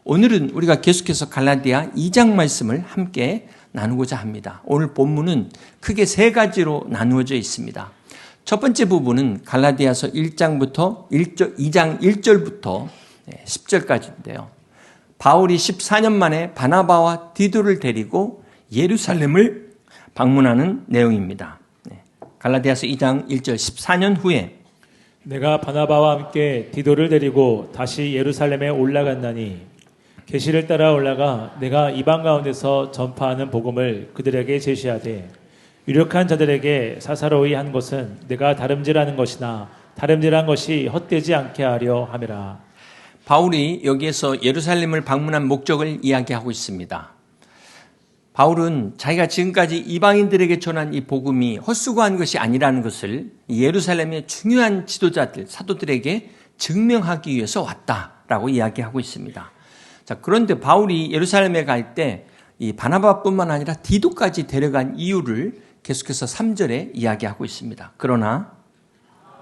오늘은 우리가 계속해서 갈라디아 2장 말씀을 함께 나누고자 합니다. 오늘 본문은 크게 세 가지로 나누어져 있습니다. 첫 번째 부분은 갈라디아서 2장 1절부터 10절까지인데요. 바울이 14년 만에 바나바와 디도를 데리고 예루살렘을 방문하는 내용입니다. 갈라디아서 2장 1절 14년 후에 내가 바나바와 함께 디도를 데리고 다시 예루살렘에 올라갔나니 계시를 따라 올라가 내가 이방 가운데서 전파하는 복음을 그들에게 제시하되 유력한 자들에게 사사로이 한 것은 내가 다름질하는 것이나 다름질한 것이 헛되지 않게 하려 함이라. 바울이 여기에서 예루살렘을 방문한 목적을 이야기하고 있습니다. 바울은 자기가 지금까지 이방인들에게 전한 이 복음이 헛수고한 것이 아니라는 것을 예루살렘의 중요한 지도자들, 사도들에게 증명하기 위해서 왔다라고 이야기하고 있습니다. 자, 그런데 바울이 예루살렘에 갈 때 이 바나바뿐만 아니라 디도까지 데려간 이유를 계속해서 3절에 이야기하고 있습니다. 그러나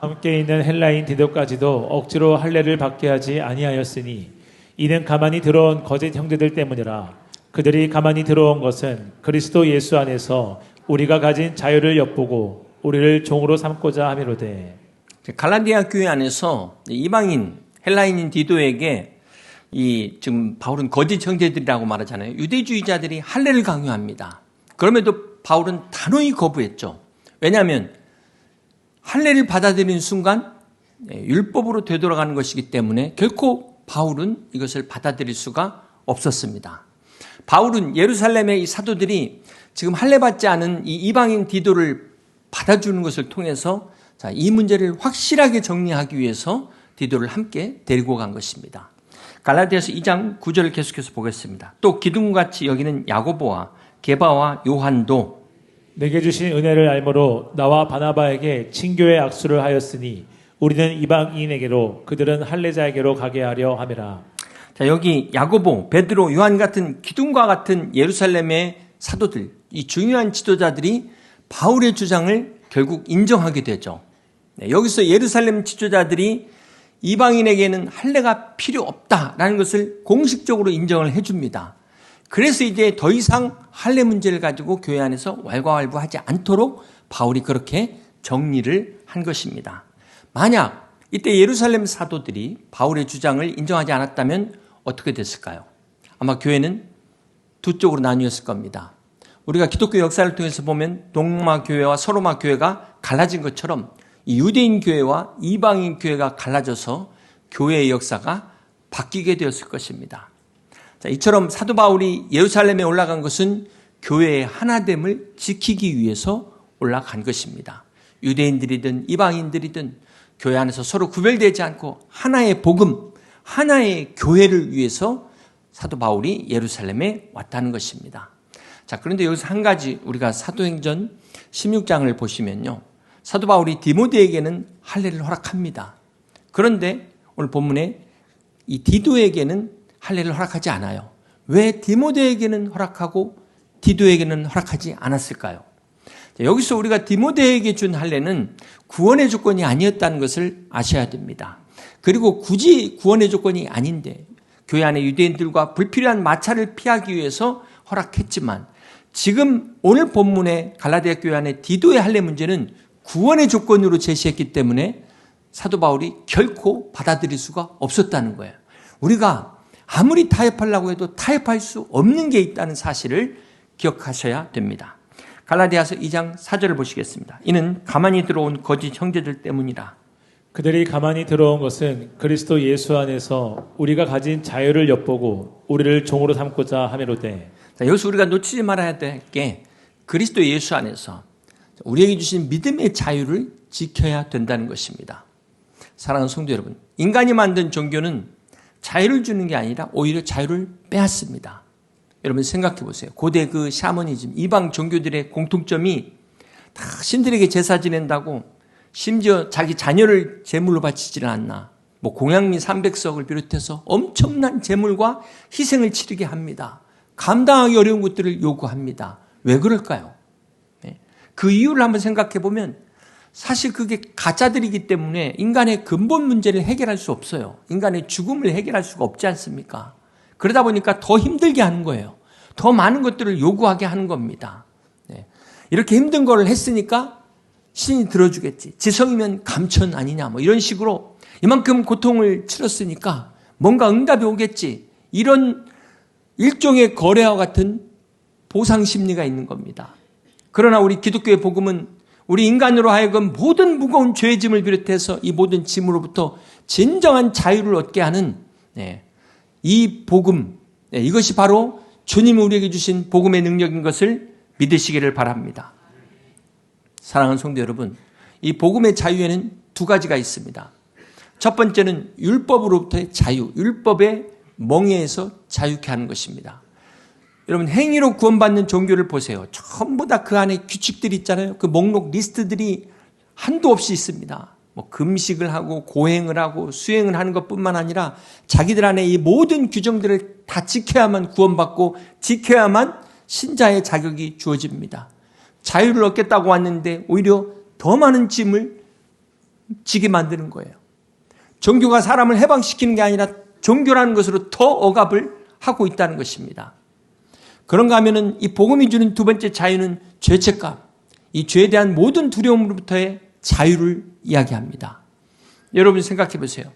함께 있는 헬라인 디도까지도 억지로 할례를 받게 하지 아니하였으니 이는 가만히 들어온 거짓 형제들 때문이라. 그들이 가만히 들어온 것은 그리스도 예수 안에서 우리가 가진 자유를 엿보고 우리를 종으로 삼고자 함이로되. 갈라디아 교회 안에서 이방인 헬라인인 디도에게 지금 바울은 거짓 형제들이라고 말하잖아요. 유대주의자들이 할례를 강요합니다. 그럼에도 바울은 단호히 거부했죠. 왜냐하면 할례를 받아들이는 순간 율법으로 되돌아가는 것이기 때문에 결코 바울은 이것을 받아들일 수가 없었습니다. 바울은 예루살렘의 이 사도들이 지금 할례 받지 않은 이 이방인 디도를 받아주는 것을 통해서 이 문제를 확실하게 정리하기 위해서 디도를 함께 데리고 간 것입니다. 갈라디아서 2장 9절을 계속해서 보겠습니다. 또 기둥같이 여기는 야고보와 게바와 요한도 내게 주신 은혜를 알므로 나와 바나바에게 친교의 악수를 하였으니 우리는 이방인에게로 그들은 할례자에게로 가게 하려 함이라. 자, 여기 야고보, 베드로, 요한 같은 기둥과 같은 예루살렘의 사도들, 이 중요한 지도자들이 바울의 주장을 결국 인정하게 되죠. 여기서 예루살렘 지도자들이 이방인에게는 할례가 필요 없다라는 것을 공식적으로 인정을 해줍니다. 그래서 이제 더 이상 할례 문제를 가지고 교회 안에서 왈가왈부하지 않도록 바울이 그렇게 정리를 한 것입니다. 만약 이때 예루살렘 사도들이 바울의 주장을 인정하지 않았다면 어떻게 됐을까요? 아마 교회는 두 쪽으로 나뉘었을 겁니다. 우리가 기독교 역사를 통해서 보면 동로마 교회와 서로마 교회가 갈라진 것처럼 이 유대인 교회와 이방인 교회가 갈라져서 교회의 역사가 바뀌게 되었을 것입니다. 자, 이처럼 사도 바울이 예루살렘에 올라간 것은 교회의 하나됨을 지키기 위해서 올라간 것입니다. 유대인들이든 이방인들이든 교회 안에서 서로 구별되지 않고 하나의 복음, 하나의 교회를 위해서 사도 바울이 예루살렘에 왔다는 것입니다. 자, 그런데 여기서 한 가지 우리가 사도행전 16장을 보시면요. 사도 바울이 디모데에게는 할례를 허락합니다. 그런데 오늘 본문에 이 디도에게는 할례를 허락하지 않아요. 왜 디모데에게는 허락하고 디도에게는 허락하지 않았을까요? 여기서 우리가 디모데에게 준 할례는 구원의 조건이 아니었다는 것을 아셔야 됩니다. 그리고 굳이 구원의 조건이 아닌데 교회 안의 유대인들과 불필요한 마찰을 피하기 위해서 허락했지만 지금 오늘 본문의 갈라디아 교회 안의 디도의 할례 문제는 구원의 조건으로 제시했기 때문에 사도 바울이 결코 받아들일 수가 없었다는 거예요. 우리가 아무리 타협하려고 해도 타협할 수 없는 게 있다는 사실을 기억하셔야 됩니다. 갈라디아서 2장 4절을 보시겠습니다. 이는 가만히 들어온 거짓 형제들 때문이라. 그들이 가만히 들어온 것은 그리스도 예수 안에서 우리가 가진 자유를 엿보고 우리를 종으로 삼고자 함이로되. 여기서 우리가 놓치지 말아야 될 게 그리스도 예수 안에서 우리에게 주신 믿음의 자유를 지켜야 된다는 것입니다. 사랑하는 성도 여러분, 인간이 만든 종교는 자유를 주는 게 아니라 오히려 자유를 빼앗습니다. 여러분 생각해 보세요. 고대 그 샤머니즘, 이방 종교들의 공통점이 다 신들에게 제사 지낸다고 심지어 자기 자녀를 제물로 바치지는 않나. 공양미 300석을 비롯해서 엄청난 제물과 희생을 치르게 합니다. 감당하기 어려운 것들을 요구합니다. 왜 그럴까요? 그 이유를 한번 생각해 보면 사실 그게 가짜들이기 때문에 인간의 근본 문제를 해결할 수 없어요. 인간의 죽음을 해결할 수가 없지 않습니까? 그러다 보니까 더 힘들게 하는 거예요. 더 많은 것들을 요구하게 하는 겁니다. 네. 이렇게 힘든 걸 했으니까 신이 들어주겠지. 지성이면 감천 아니냐 뭐 이런 식으로 이만큼 고통을 치렀으니까 뭔가 응답이 오겠지. 이런 일종의 거래와 같은 보상 심리가 있는 겁니다. 그러나 우리 기독교의 복음은 우리 인간으로 하여금 모든 무거운 죄의 짐을 비롯해서 이 모든 짐으로부터 진정한 자유를 얻게 하는 이 복음, 이것이 바로 주님이 우리에게 주신 복음의 능력인 것을 믿으시기를 바랍니다. 사랑하는 성도 여러분, 이 복음의 자유에는 두 가지가 있습니다. 첫 번째는 율법으로부터의 자유, 율법의 멍에에서 자유케 하는 것입니다. 여러분, 행위로 구원받는 종교를 보세요. 전부 다 그 안에 규칙들이 있잖아요. 그 목록 리스트들이 한도 없이 있습니다. 뭐 금식을 하고 고행을 하고 수행을 하는 것뿐만 아니라 자기들 안에 이 모든 규정들을 다 지켜야만 구원받고 지켜야만 신자의 자격이 주어집니다. 자유를 얻겠다고 왔는데 오히려 더 많은 짐을 지게 만드는 거예요. 종교가 사람을 해방시키는 게 아니라 종교라는 것으로 더 억압을 하고 있다는 것입니다. 그런가 하면은 이 복음이 주는 두 번째 자유는 죄책감, 이 죄에 대한 모든 두려움으로부터의 자유를 이야기합니다. 여러분 생각해 보세요.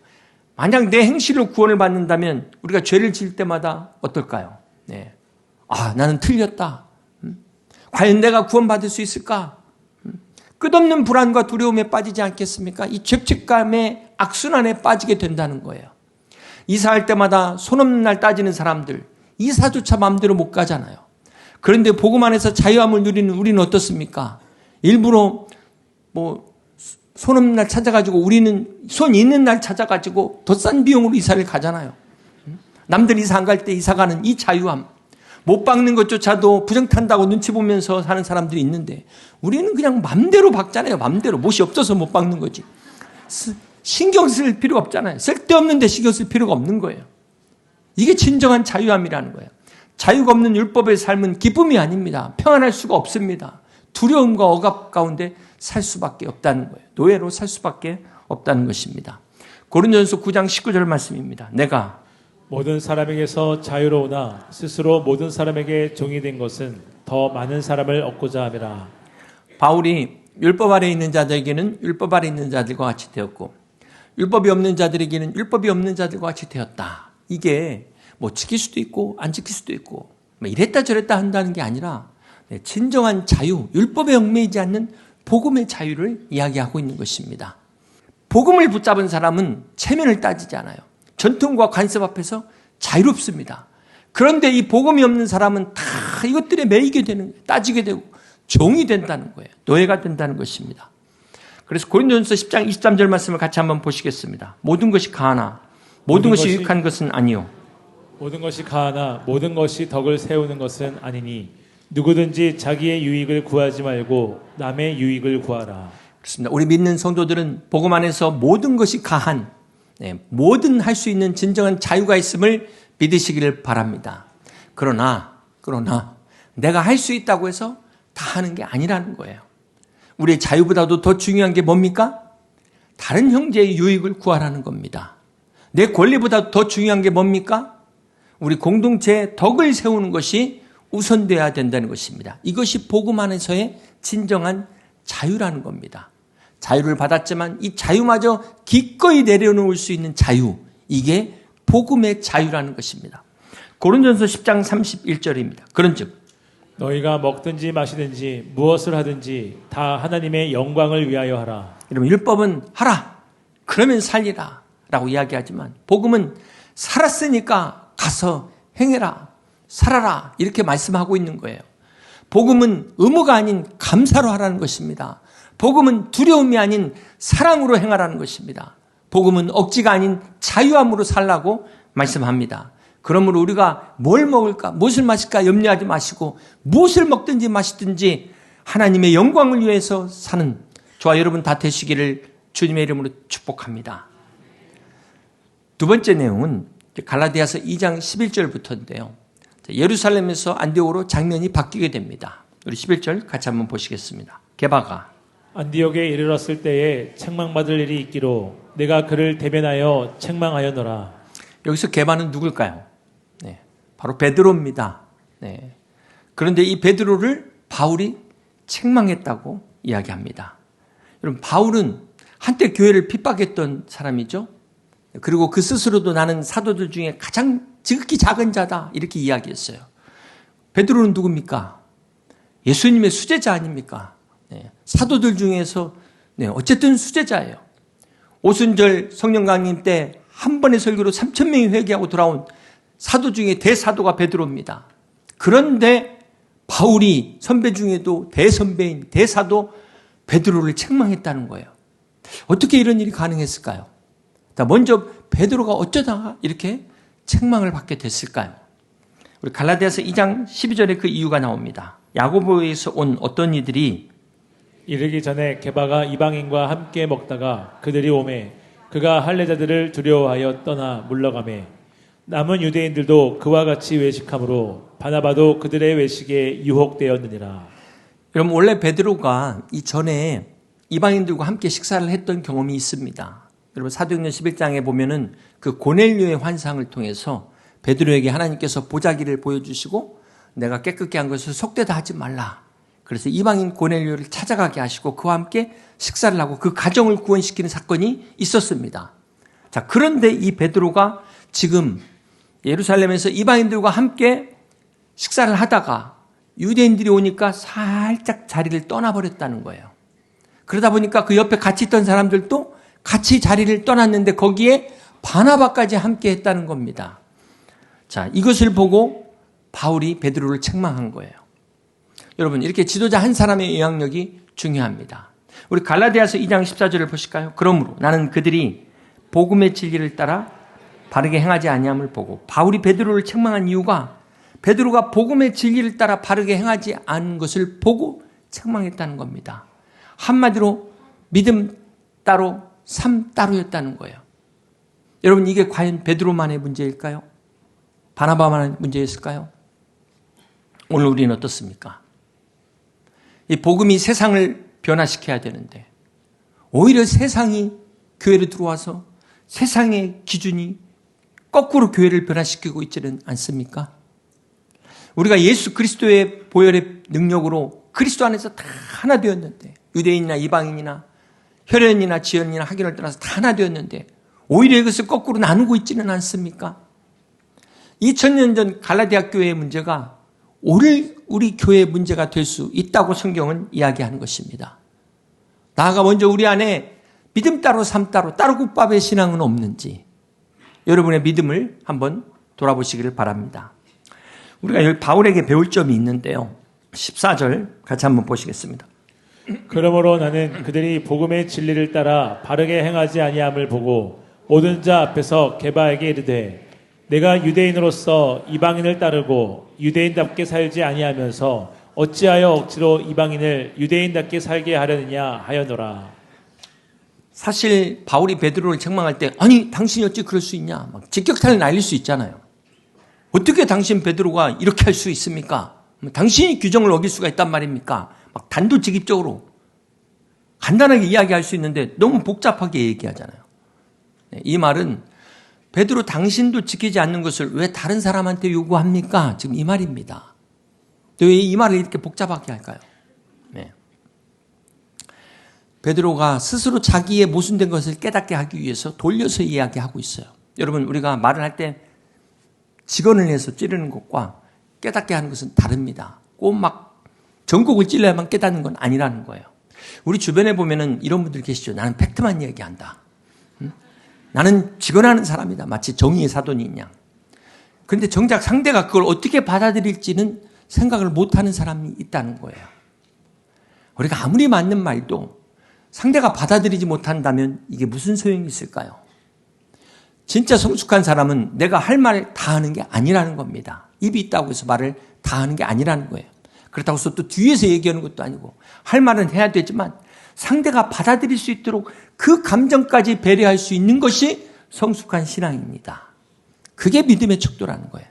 만약 내 행실로 구원을 받는다면 우리가 죄를 지을 때마다 어떨까요? 네. 나는 틀렸다. 과연 내가 구원받을 수 있을까? 끝없는 불안과 두려움에 빠지지 않겠습니까? 이 죄책감의 악순환에 빠지게 된다는 거예요. 이사할 때마다 손 없는 날 따지는 사람들, 이사조차 마음대로 못 가잖아요. 그런데 복음 안에서 자유함을 누리는 우리는 어떻습니까? 일부러 손 없는 날 찾아가지고 우리는 손 있는 날 찾아가지고 더 싼 비용으로 이사를 가잖아요. 남들 이사 안 갈 때 이사 가는 이 자유함. 못 박는 것조차도 부정탄다고 눈치 보면서 사는 사람들이 있는데 우리는 그냥 맘대로 박잖아요. 맘대로. 못이 없어서 못 박는 거지. 신경 쓸 필요가 없잖아요. 쓸데없는데 신경 쓸 필요가 없는 거예요. 이게 진정한 자유함이라는 거예요. 자유가 없는 율법의 삶은 기쁨이 아닙니다. 평안할 수가 없습니다. 두려움과 억압 가운데 살 수밖에 없다는 거예요. 노예로 살 수밖에 없다는 것입니다. 고린도전서 9장 19절 말씀입니다. 내가 모든 사람에게서 자유로우나 스스로 모든 사람에게 종이 된 것은 더 많은 사람을 얻고자 함이라. 바울이 율법 아래 있는 자들에게는 율법 아래 있는 자들과 같이 되었고 율법이 없는 자들에게는 율법이 없는 자들과 같이 되었다. 이게 지킬 수도 있고 안 지킬 수도 있고 이랬다 저랬다 한다는 게 아니라 진정한 자유, 율법에 얽매이지 않는 복음의 자유를 이야기하고 있는 것입니다. 복음을 붙잡은 사람은 체면을 따지지 않아요. 전통과 관습 앞에서 자유롭습니다. 그런데 이 복음이 없는 사람은 다 이것들에 매이게 되는 거예요. 따지게 되고 종이 된다는 거예요. 노예가 된다는 것입니다. 그래서 고린도전서 10장 23절 말씀을 같이 한번 보시겠습니다. 모든 것이 가하나 모든 것이 유익한 것은 아니요. 모든 것이 가하나 모든 것이 덕을 세우는 것은 아니니 누구든지 자기의 유익을 구하지 말고 남의 유익을 구하라. 그렇습니다. 우리 믿는 성도들은 복음 안에서 모든 것이 가한, 뭐든 할 수 있는 진정한 자유가 있음을 믿으시기를 바랍니다. 그러나 내가 할 수 있다고 해서 다 하는 게 아니라는 거예요. 우리의 자유보다도 더 중요한 게 뭡니까? 다른 형제의 유익을 구하라는 겁니다. 내 권리보다 더 중요한 게 뭡니까? 우리 공동체의 덕을 세우는 것이 우선돼야 된다는 것입니다. 이것이 복음 안에서의 진정한 자유라는 겁니다. 자유를 받았지만 이 자유마저 기꺼이 내려놓을 수 있는 자유, 이게 복음의 자유라는 것입니다. 고린도전서 10장 31절입니다. 그런즉 너희가 먹든지 마시든지 무엇을 하든지 다 하나님의 영광을 위하여 하라. 여러분, 율법은 하라, 그러면 살리라 라고 이야기하지만 복음은 살았으니까 가서 행해라, 살아라, 이렇게 말씀하고 있는 거예요. 복음은 의무가 아닌 감사로 하라는 것입니다. 복음은 두려움이 아닌 사랑으로 행하라는 것입니다. 복음은 억지가 아닌 자유함으로 살라고 말씀합니다. 그러므로 우리가 뭘 먹을까, 무엇을 마실까 염려하지 마시고 무엇을 먹든지 마시든지 하나님의 영광을 위해서 사는 저와 여러분 다 되시기를 주님의 이름으로 축복합니다. 두 번째 내용은 갈라디아서 2장 11절부터인데요. 예루살렘에서 안디옥으로 장면이 바뀌게 됩니다. 우리 11절 같이 한번 보시겠습니다. 게바가 안디옥에 이르렀을 때에 책망받을 일이 있기로 내가 그를 대변하여 책망하였노라. 여기서 게바는 누굴까요? 네. 바로 베드로입니다. 네. 그런데 이 베드로를 바울이 책망했다고 이야기합니다. 여러분, 바울은 한때 교회를 핍박했던 사람이죠. 그리고 그 스스로도 나는 사도들 중에 가장 지극히 작은 자다 이렇게 이야기했어요. 베드로는 누굽니까? 예수님의 수제자 아닙니까? 네. 사도들 중에서 어쨌든 수제자예요. 오순절 성령 강림 때 한 번의 설교로 3,000명이 회개하고 돌아온 사도 중에 대사도가 베드로입니다. 그런데 바울이 선배 중에도 대선배인 대사도 베드로를 책망했다는 거예요. 어떻게 이런 일이 가능했을까요? 먼저 베드로가 어쩌다가 이렇게 책망을 받게 됐을까요? 우리 갈라디아서 2장 12절에 그 이유가 나옵니다. 야고보에서 온 어떤 이들이 이르기 전에 게바가 이방인과 함께 먹다가 그들이 오매 그가 할례자들을 두려워하여 떠나 물러가매 남은 유대인들도 그와 같이 외식함으로 바나바도 그들의 외식에 유혹되었느니라. 여러분, 원래 베드로가 이전에 이방인들과 함께 식사를 했던 경험이 있습니다. 여러분, 사도행전 11장에 보면은 그 고넬료의 환상을 통해서 베드로에게 하나님께서 보자기를 보여주시고 내가 깨끗게 한 것을 속되다 하지 말라. 그래서 이방인 고넬료를 찾아가게 하시고 그와 함께 식사를 하고 그 가정을 구원시키는 사건이 있었습니다. 자, 그런데 이 베드로가 지금 예루살렘에서 이방인들과 함께 식사를 하다가 유대인들이 오니까 살짝 자리를 떠나버렸다는 거예요. 그러다 보니까 그 옆에 같이 있던 사람들도 같이 자리를 떠났는데 거기에 바나바까지 함께 했다는 겁니다. 자, 이것을 보고 바울이 베드로를 책망한 거예요. 여러분, 이렇게 지도자 한 사람의 영향력이 중요합니다. 우리 갈라디아서 2장 14절을 보실까요? 그러므로 나는 그들이 복음의 진리를 따라 바르게 행하지 아니함을 보고, 바울이 베드로를 책망한 이유가 베드로가 복음의 진리를 따라 바르게 행하지 않은 것을 보고 책망했다는 겁니다. 한마디로 믿음 따로 삶 따로였다는 거예요. 여러분, 이게 과연 베드로만의 문제일까요? 바나바만의 문제였을까요? 오늘 우리는 어떻습니까? 이 복음이 세상을 변화시켜야 되는데 오히려 세상이 교회로 들어와서 세상의 기준이 거꾸로 교회를 변화시키고 있지는 않습니까? 우리가 예수 그리스도의 보혈의 능력으로 그리스도 안에서 다 하나 되었는데, 유대인이나 이방인이나 혈연이나 지연이나 학연을 떠나서 다 하나 되었는데 오히려 이것을 거꾸로 나누고 있지는 않습니까? 2000년 전 갈라디아 교회의 문제가 오늘 우리 교회의 문제가 될 수 있다고 성경은 이야기하는 것입니다. 나아가 먼저 우리 안에 믿음 따로 삶 따로 국밥의 신앙은 없는지 여러분의 믿음을 한번 돌아보시기를 바랍니다. 우리가 여기 바울에게 배울 점이 있는데요. 14절 같이 한번 보시겠습니다. 그러므로 나는 그들이 복음의 진리를 따라 바르게 행하지 아니함을 보고 모든 자 앞에서 게바에게 이르되 내가 유대인으로서 이방인을 따르고 유대인답게 살지 아니하면서 어찌하여 억지로 이방인을 유대인답게 살게 하려느냐 하여노라. 사실 바울이 베드로를 책망할 때 아니 당신이 어찌 그럴 수 있냐 막 직격탄을 날릴 수 있잖아요. 어떻게 당신 베드로가 이렇게 할 수 있습니까? 당신이 규정을 어길 수가 있단 말입니까? 막 단도직입적으로 간단하게 이야기할 수 있는데 너무 복잡하게 얘기하잖아요. 이 말은 베드로 당신도 지키지 않는 것을 왜 다른 사람한테 요구합니까? 지금 이 말입니다. 왜 이 말을 이렇게 복잡하게 할까요? 네. 베드로가 스스로 자기의 모순된 것을 깨닫게 하기 위해서 돌려서 이야기하고 있어요. 여러분, 우리가 말을 할 때 직언을 해서 찌르는 것과 깨닫게 하는 것은 다릅니다. 꼭 막 전곡을 찔러야만 깨닫는 건 아니라는 거예요. 우리 주변에 보면은 이런 분들 계시죠. 나는 팩트만 얘기한다. 나는 직언하는 사람이다. 마치 정의의 사돈인 양. 그런데 정작 상대가 그걸 어떻게 받아들일지는 생각을 못하는 사람이 있다는 거예요. 우리가 아무리 맞는 말도 상대가 받아들이지 못한다면 이게 무슨 소용이 있을까요? 진짜 성숙한 사람은 내가 할 말을 다 하는 게 아니라는 겁니다. 입이 있다고 해서 말을 다 하는 게 아니라는 거예요. 그렇다고 해서 또 뒤에서 얘기하는 것도 아니고 할 말은 해야 되지만 상대가 받아들일 수 있도록 그 감정까지 배려할 수 있는 것이 성숙한 신앙입니다. 그게 믿음의 척도라는 거예요.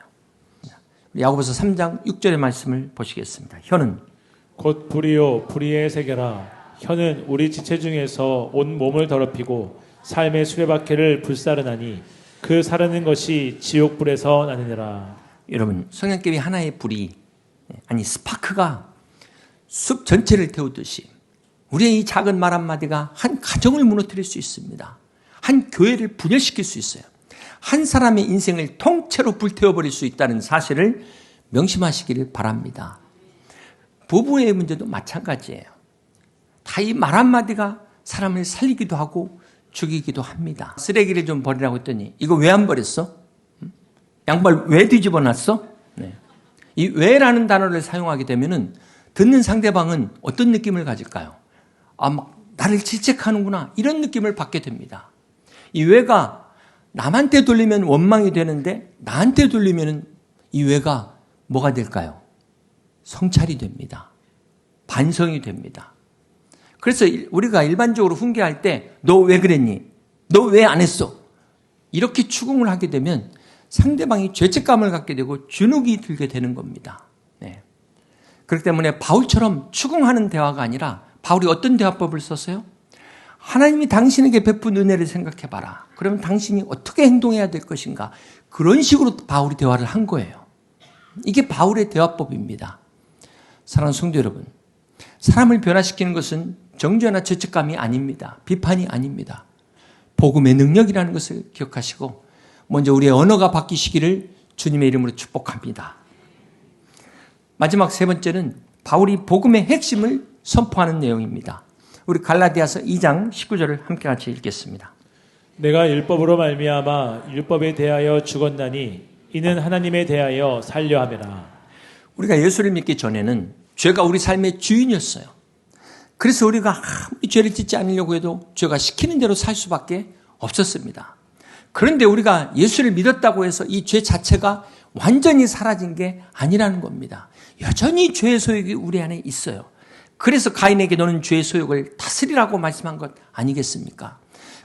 야고보서 3장 6절의 말씀을 보시겠습니다. 혀는 곧 불이요 불의의 세계라. 혀는 우리 지체 중에서 온 몸을 더럽히고 삶의 수레바퀴를 불사르나니 그 사르는 것이 지옥불에서 나느니라. 여러분, 성냥개비 하나의 불이, 아니 스파크가 숲 전체를 태우듯이 우리의 이 작은 말 한마디가 한 가정을 무너뜨릴 수 있습니다. 한 교회를 분열시킬 수 있어요. 한 사람의 인생을 통째로 불태워버릴 수 있다는 사실을 명심하시기를 바랍니다. 부부의 문제도 마찬가지예요. 다 이 말 한마디가 사람을 살리기도 하고 죽이기도 합니다. 쓰레기를 좀 버리라고 했더니 이거 왜 안 버렸어? 양말 왜 뒤집어 놨어? 네. 이 왜라는 단어를 사용하게 되면은 듣는 상대방은 어떤 느낌을 가질까요? 막 나를 질책하는구나 이런 느낌을 받게 됩니다. 이 왜가 남한테 돌리면 원망이 되는데 나한테 돌리면 이 왜가 뭐가 될까요? 성찰이 됩니다. 반성이 됩니다. 그래서 우리가 일반적으로 훈계할 때 너 왜 그랬니? 너 왜 안 했어? 이렇게 추궁을 하게 되면 상대방이 죄책감을 갖게 되고 주눅이 들게 되는 겁니다. 네. 그렇기 때문에 바울처럼 추궁하는 대화가 아니라 바울이 어떤 대화법을 썼어요? 하나님이 당신에게 베푼 은혜를 생각해봐라. 그러면 당신이 어떻게 행동해야 될 것인가? 그런 식으로 바울이 대화를 한 거예요. 이게 바울의 대화법입니다. 사랑하는 성도 여러분, 사람을 변화시키는 것은 정죄나 죄책감이 아닙니다. 비판이 아닙니다. 복음의 능력이라는 것을 기억하시고 먼저 우리의 언어가 바뀌시기를 주님의 이름으로 축복합니다. 마지막 세 번째는 바울이 복음의 핵심을 선포하는 내용입니다. 우리 갈라디아서 2장 19절을 함께 같이 읽겠습니다. 내가 율법으로 말미암아 율법에 대하여 죽었나니 이는 하나님에 대하여 살려 함이라. 우리가 예수를 믿기 전에는 죄가 우리 삶의 주인이었어요. 그래서 우리가 아무리 죄를 짓지 않으려고 해도 죄가 시키는 대로 살 수밖에 없었습니다. 그런데 우리가 예수를 믿었다고 해서 이 죄 자체가 완전히 사라진 게 아니라는 겁니다. 여전히 죄의 소욕이 우리 안에 있어요. 그래서 가인에게 너는 죄의 소욕을 다스리라고 말씀한 것 아니겠습니까?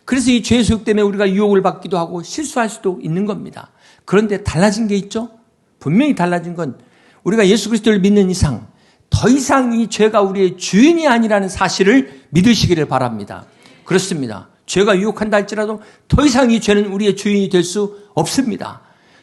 그래서 이 죄의 소욕 때문에 우리가 유혹을 받기도 하고 실수할 수도 있는 겁니다. 그런데 달라진 게 있죠? 분명히 달라진 건 우리가 예수 그리스도를 믿는 이상 더 이상 이 죄가 우리의 주인이 아니라는 사실을 믿으시기를 바랍니다. 그렇습니다. 죄가 유혹한다 할지라도 더 이상 이 죄는 우리의 주인이 될 수 없습니다.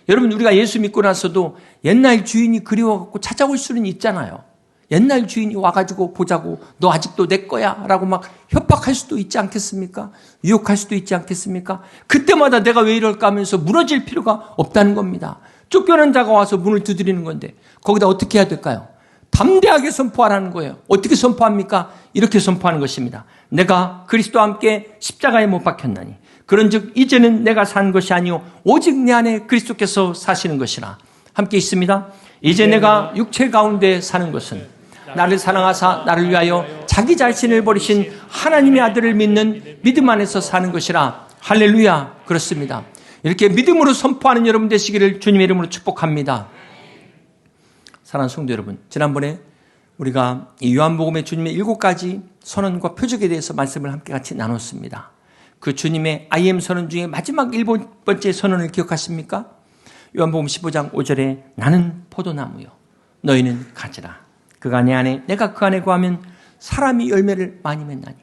여러분, 우리가 예수 믿고 나서도 옛날 주인이 그리워갖고 찾아올 수는 있잖아요. 옛날 주인이 와가지고 보자고 너 아직도 내 거야 라고 막 협박할 수도 있지 않겠습니까? 유혹할 수도 있지 않겠습니까? 그때마다 내가 왜 이럴까 하면서 무너질 필요가 없다는 겁니다. 쫓겨난 자가 와서 문을 두드리는 건데 거기다 어떻게 해야 될까요? 담대하게 선포하라는 거예요. 어떻게 선포합니까? 이렇게 선포하는 것입니다. 내가 그리스도와 함께 십자가에 못 박혔나니 그런즉 이제는 내가 산 것이 아니요 오직 내 안에 그리스도께서 사시는 것이라. 함께 있습니다. 이제 내가 육체 가운데 사는 것은 나를 사랑하사 나를 위하여 자기 자신을 버리신 하나님의 아들을 믿는 믿음 안에서 사는 것이라. 할렐루야. 그렇습니다. 이렇게 믿음으로 선포하는 여러분 되시기를 주님의 이름으로 축복합니다. 사랑하는 성도 여러분, 지난번에 우리가 이 요한복음의 주님의 7가지 선언과 표적에 대해서 말씀을 함께 같이 나눴습니다. 그 주님의 I am 선언 중에 마지막 7번째 선언을 기억하십니까? 요한복음 15장 5절에 나는 포도나무요 너희는 가지라. 그가 내 안에 내가 그 안에 거하면 사람이 열매를 많이 맺나니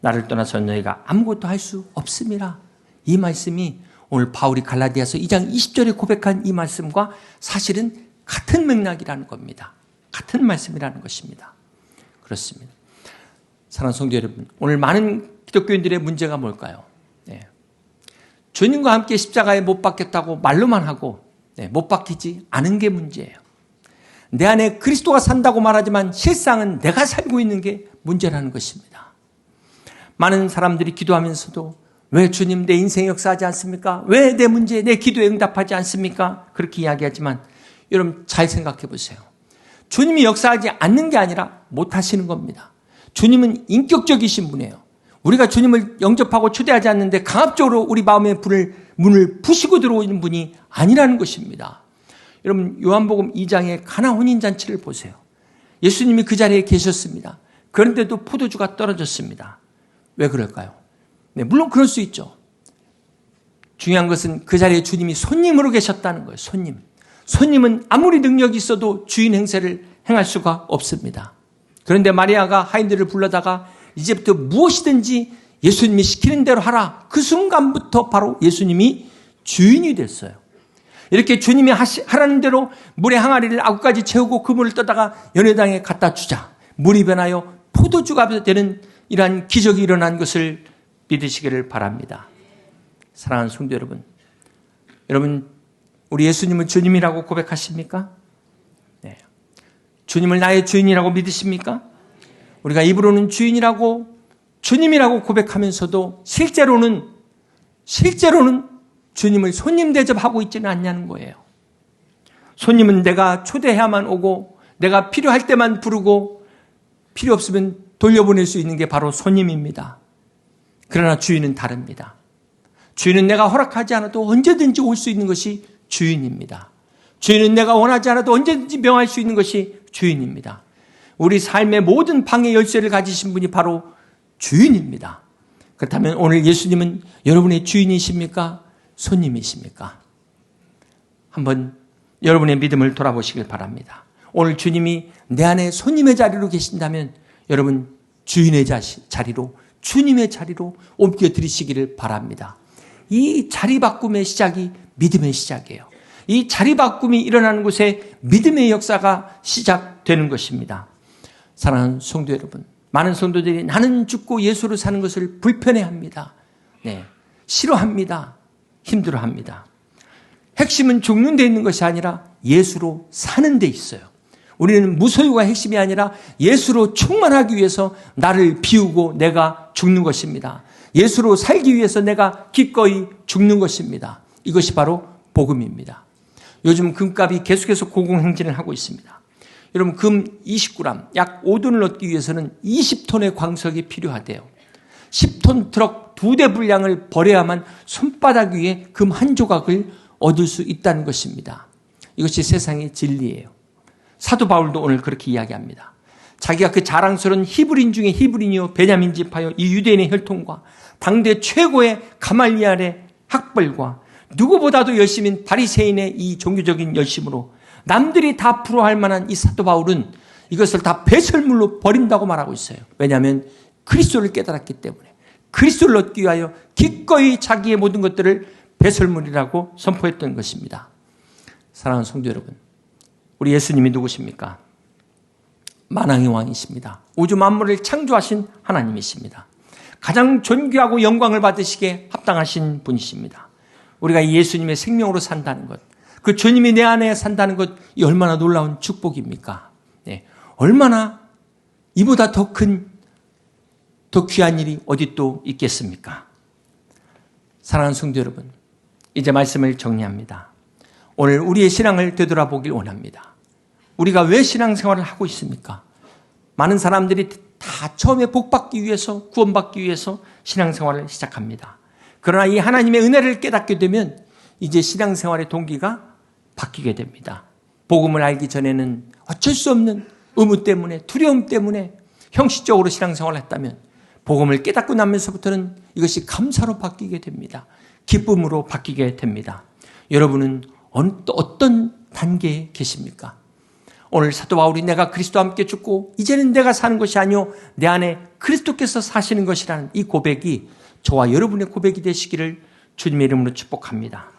나를 떠나서 너희가 아무것도 할 수 없음이라. 이 말씀이 오늘 바울이 갈라디아서 2장 20절에 고백한 이 말씀과 사실은 같은 맥락이라는 겁니다. 같은 말씀이라는 것입니다. 그렇습니다. 사랑하는 성도 여러분, 오늘 많은 기독교인들의 문제가 뭘까요? 주님과 함께 십자가에 못 박혔다고 말로만 하고 못 박히지 않은 게 문제예요. 내 안에 그리스도가 산다고 말하지만 실상은 내가 살고 있는 게 문제라는 것입니다. 많은 사람들이 기도하면서도 왜 주님 내 인생 역사하지 않습니까? 왜 내 문제, 내 기도에 응답하지 않습니까? 그렇게 이야기하지만 여러분 잘 생각해 보세요. 주님이 역사하지 않는 게 아니라 못하시는 겁니다. 주님은 인격적이신 분이에요. 우리가 주님을 영접하고 초대하지 않는데 강압적으로 우리 마음의 문을 부시고 들어오는 분이 아니라는 것입니다. 여러분 요한복음 2장의 가나 혼인잔치를 보세요. 예수님이 그 자리에 계셨습니다. 그런데도 포도주가 떨어졌습니다. 왜 그럴까요? 물론 그럴 수 있죠. 중요한 것은 그 자리에 주님이 손님으로 계셨다는 거예요. 손님은 아무리 능력이 있어도 주인 행세를 행할 수가 없습니다. 그런데 마리아가 하인들을 불러다가 이제부터 무엇이든지 예수님이 시키는 대로 하라. 그 순간부터 바로 예수님이 주인이 됐어요. 이렇게 주님이 하라는 대로 물의 항아리를 9가지 채우고 그 물을 떠다가 연회당에 갖다 주자 물이 변하여 포도주가 되는 이러한 기적이 일어난 것을 믿으시기를 바랍니다. 사랑하는 성도 여러분, 우리 예수님은 주님이라고 고백하십니까? 네. 주님을 나의 주인이라고 믿으십니까? 우리가 입으로는 주님이라고 고백하면서도 실제로는 주님을 손님 대접하고 있지는 않냐는 거예요. 손님은 내가 초대해야만 오고 내가 필요할 때만 부르고 필요 없으면 돌려보낼 수 있는 게 바로 손님입니다. 그러나 주인은 다릅니다. 주인은 내가 허락하지 않아도 언제든지 올 수 있는 것이 주인입니다. 주인은 내가 원하지 않아도 언제든지 명할 수 있는 것이 주인입니다. 우리 삶의 모든 방의 열쇠를 가지신 분이 바로 주인입니다. 그렇다면 오늘 예수님은 여러분의 주인이십니까? 손님이십니까? 한번 여러분의 믿음을 돌아보시길 바랍니다. 오늘 주님이 내 안에 손님의 자리로 계신다면 여러분 주인의 자리로, 주님의 자리로 옮겨드리시기를 바랍니다. 이 자리 바꿈의 시작이 믿음의 시작이에요. 이 자리 바꿈이 일어나는 곳에 믿음의 역사가 시작되는 것입니다. 사랑하는 성도 여러분, 많은 성도들이 나는 죽고 예수로 사는 것을 불편해합니다. 네, 싫어합니다. 힘들어합니다. 핵심은 죽는 데 있는 것이 아니라 예수로 사는 데 있어요. 우리는 무소유가 핵심이 아니라 예수로 충만하기 위해서 나를 비우고 내가 죽는 것입니다. 예수로 살기 위해서 내가 기꺼이 죽는 것입니다. 이것이 바로 복음입니다. 요즘 금값이 계속해서 고공행진을 하고 있습니다. 여러분 금 29g, 약 5돈을 얻기 위해서는 20톤의 광석이 필요하대요. 10톤 트럭 2대 분량을 버려야만 손바닥 위에 금 한 조각을 얻을 수 있다는 것입니다. 이것이 세상의 진리예요. 사도 바울도 오늘 그렇게 이야기합니다. 자기가 그 자랑스러운 히브리인 중에 히브리인이요 베냐민 지파요 이 유대인의 혈통과 당대 최고의 가말리알의 학벌과 누구보다도 열심인 바리새인의 이 종교적인 열심으로 남들이 다 부러워할 만한 이 사도 바울은 이것을 다 배설물로 버린다고 말하고 있어요. 왜냐하면 그리스도를 깨달았기 때문에 그리스도를 얻기 위하여 기꺼이 자기의 모든 것들을 배설물이라고 선포했던 것입니다. 사랑하는 성도 여러분, 우리 예수님이 누구십니까? 만왕의 왕이십니다. 우주 만물을 창조하신 하나님이십니다. 가장 존귀하고 영광을 받으시기에 합당하신 분이십니다. 우리가 이 예수님의 생명으로 산다는 것, 그 주님이 내 안에 산다는 것, 이 얼마나 놀라운 축복입니까? 네, 얼마나 이보다 더 귀한 일이 어디 또 있겠습니까? 사랑하는 성도 여러분, 이제 말씀을 정리합니다. 오늘 우리의 신앙을 되돌아보길 원합니다. 우리가 왜 신앙생활을 하고 있습니까? 많은 사람들이 다 처음에 복받기 위해서, 구원받기 위해서 신앙생활을 시작합니다. 그러나 이 하나님의 은혜를 깨닫게 되면 이제 신앙생활의 동기가 바뀌게 됩니다. 복음을 알기 전에는 어쩔 수 없는 의무 때문에, 두려움 때문에 형식적으로 신앙생활을 했다면 복음을 깨닫고 나면서부터는 이것이 감사로 바뀌게 됩니다. 기쁨으로 바뀌게 됩니다. 여러분은 어떤 단계에 계십니까? 오늘 사도 바울이 내가 그리스도와 함께 죽고 이제는 내가 사는 것이 아니요 내 안에 그리스도께서 사시는 것이라는 이 고백이 저와 여러분의 고백이 되시기를 주님의 이름으로 축복합니다.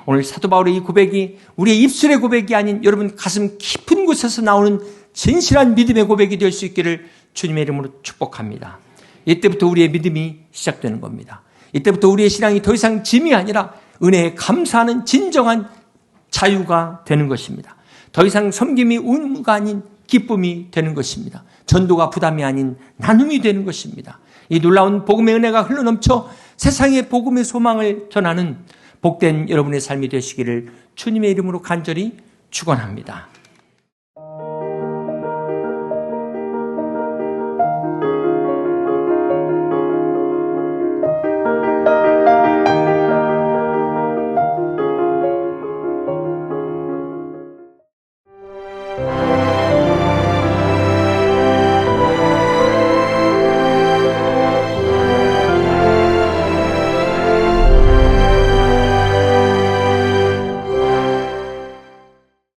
오늘 사도 바울의 이 고백이 우리의 입술의 고백이 아닌 여러분 가슴 깊은 곳에서 나오는 진실한 믿음의 고백이 될 수 있기를 주님의 이름으로 축복합니다. 이때부터 우리의 믿음이 시작되는 겁니다. 이때부터 우리의 신앙이 더 이상 짐이 아니라 은혜에 감사하는 진정한 자유가 되는 것입니다. 더 이상 섬김이 의무가 아닌 기쁨이 되는 것입니다. 전도가 부담이 아닌 나눔이 되는 것입니다. 이 놀라운 복음의 은혜가 흘러넘쳐 세상의 복음의 소망을 전하는 복된 여러분의 삶이 되시기를 주님의 이름으로 간절히 축원합니다.